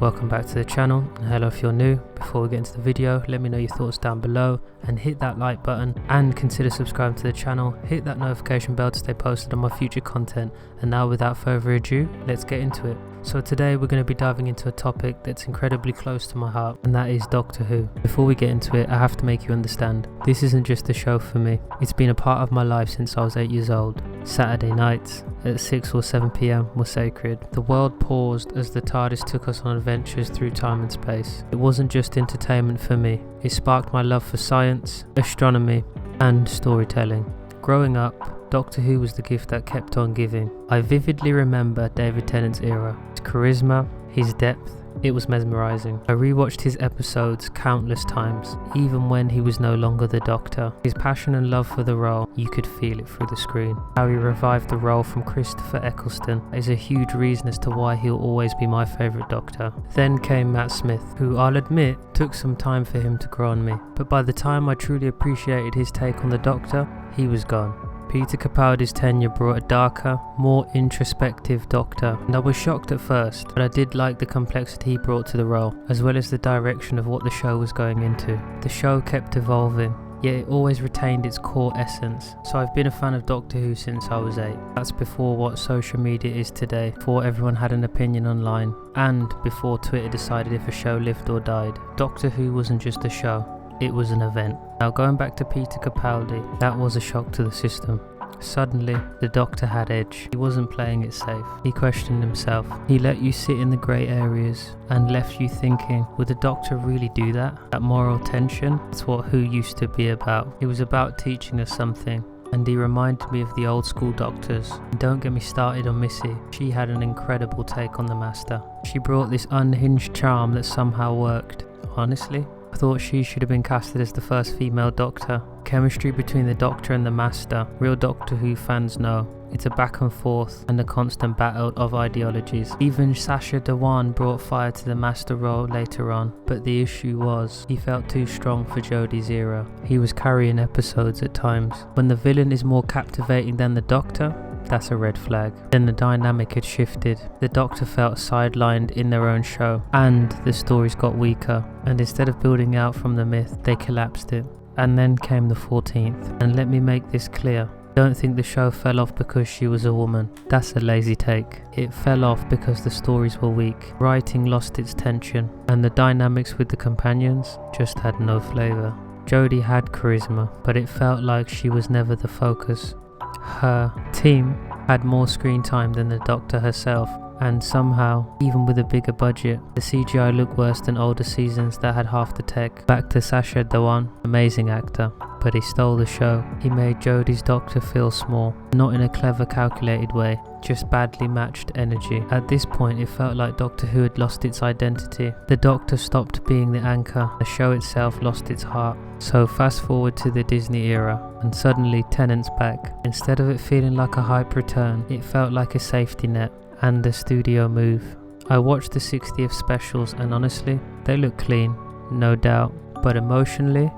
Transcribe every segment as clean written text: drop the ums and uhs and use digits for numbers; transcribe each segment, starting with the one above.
Welcome back to the channel, and hello if you're new. Before we get into the video, let me know your thoughts down below and hit that like button, and consider subscribing to the channel. Hit that notification bell to stay posted on my future content. And now without further ado, let's get into it. So today we're going to be diving into a topic that's incredibly close to my heart, and that is Doctor Who. Before we get into it, I have to make you understand, this isn't just a show for me. It's been a part of my life since I was 8 years old. Saturday nights at 6 or 7 p.m. were sacred. The world paused as the TARDIS took us on adventures through time and space. It wasn't just entertainment for me, it sparked my love for science, astronomy, and storytelling. Growing up, Doctor Who was the gift that kept on giving. I vividly remember David Tennant's era, his charisma, his depth. It was mesmerizing. I rewatched his episodes countless times, even when he was no longer the Doctor. His passion and love for the role, you could feel it through the screen. How he revived the role from Christopher Eccleston is a huge reason as to why he'll always be my favourite Doctor. Then came Matt Smith, who I'll admit took some time for him to grow on me, but by the time I truly appreciated his take on the Doctor, he was gone. Peter Capaldi's tenure brought a darker, more introspective Doctor, and I was shocked at first, but I did like the complexity he brought to the role, as well as the direction of what the show was going into. The show kept evolving, yet it always retained its core essence. So I've been a fan of Doctor Who since I was 8. That's before what social media is today, before everyone had an opinion online, and before Twitter decided if a show lived or died. Doctor Who wasn't just a show, it was an event. Now going back to Peter Capaldi, that was a shock to the system. Suddenly, the Doctor had edge. He wasn't playing it safe. He questioned himself. He let you sit in the grey areas and left you thinking, would the Doctor really do that? That moral tension? That's what Who used to be about. It was about teaching us something. And he reminded me of the old school Doctors. And don't get me started on Missy. She had an incredible take on the Master. She brought this unhinged charm that somehow worked. Honestly, I thought she should have been casted as the first female Doctor. Chemistry between the Doctor and the Master, real Doctor Who fans know. It's a back and forth and a constant battle of ideologies. Even Sacha Dhawan brought fire to the Master role later on, but the issue was, he felt too strong for Jodie's era. He was carrying episodes at times. When the villain is more captivating than the Doctor, that's a red flag. Then the dynamic had shifted. The Doctor felt sidelined in their own show, and the stories got weaker. And instead of building out from the myth, they collapsed it. And then came the 14th. And let me make this clear. Don't think the show fell off because she was a woman. That's a lazy take. It fell off because the stories were weak. Writing lost its tension, and the dynamics with the companions just had no flavour. Jodie had charisma, but it felt like she was never the focus. Her team had more screen time than the Doctor herself, and somehow, even with a bigger budget, the CGI looked worse than older seasons that had half the tech. Back to Sacha Dhawan, amazing actor, but he stole the show. He made Jodie's Doctor feel small, not in a clever calculated way, just badly matched energy. At this point it felt like Doctor Who had lost its identity. The Doctor stopped being the anchor, the show itself lost its heart. So fast forward to the Disney era, and suddenly Tennant's back. Instead of it feeling like a hype return, it felt like a safety net and a studio move. I watched the 60th specials, and honestly, they look clean, no doubt, but emotionally,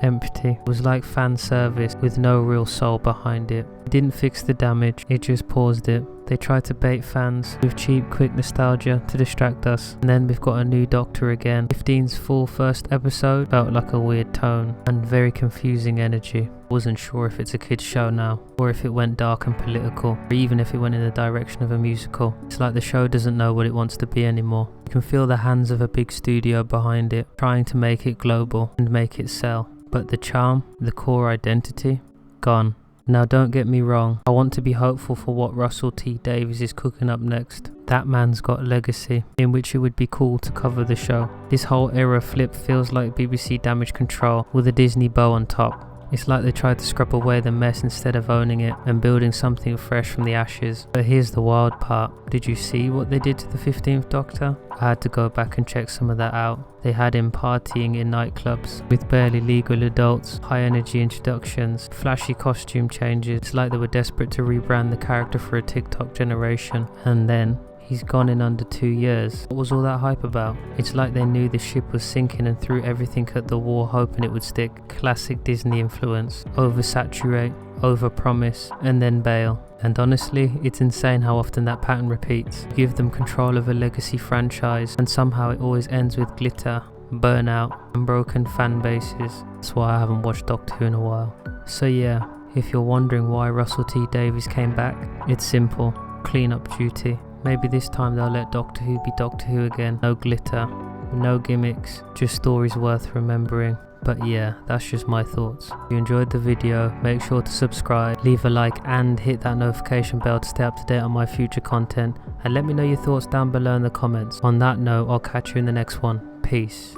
empty. It was like fan service with no real soul behind it. It didn't fix the damage, it just paused it. They tried to bait fans with cheap, quick nostalgia to distract us, and then we've got a new Doctor again. 15's full first episode felt like a weird tone and very confusing energy. Wasn't sure if it's a kids show now, or if it went dark and political, or even if it went in the direction of a musical. It's like the show doesn't know what it wants to be anymore. You can feel the hands of a big studio behind it, trying to make it global and make it sell. But the charm, the core identity, gone. Now don't get me wrong, I want to be hopeful for what Russell T Davies is cooking up next. That man's got a legacy, in which it would be cool to cover the show. This whole era flip feels like BBC Damage Control with a Disney bow on top. It's like they tried to scrub away the mess instead of owning it and building something fresh from the ashes. But here's the wild part. Did you see what they did to the 15th Doctor? I had to go back and check some of that out. They had him partying in nightclubs with barely legal adults, high energy introductions, flashy costume changes. It's like they were desperate to rebrand the character for a TikTok generation. And then he's gone in under 2 years. What was all that hype about? It's like they knew the ship was sinking and threw everything at the wall hoping it would stick. Classic Disney influence. Oversaturate overpromise, and then bail. And honestly, it's insane how often that pattern repeats. You give them control of a legacy franchise and somehow it always ends with glitter, burnout, and broken fan bases. That's why I haven't watched Doctor Who in a while. So yeah, if you're wondering why Russell T Davies came back, it's simple: clean-up duty. Maybe this time they'll let Doctor Who be Doctor Who again. No glitter, no gimmicks, just stories worth remembering. But yeah, that's just my thoughts. If you enjoyed the video, make sure to subscribe, leave a like, and hit that notification bell to stay up to date on my future content. And let me know your thoughts down below in the comments. On that note, I'll catch you in the next one. Peace.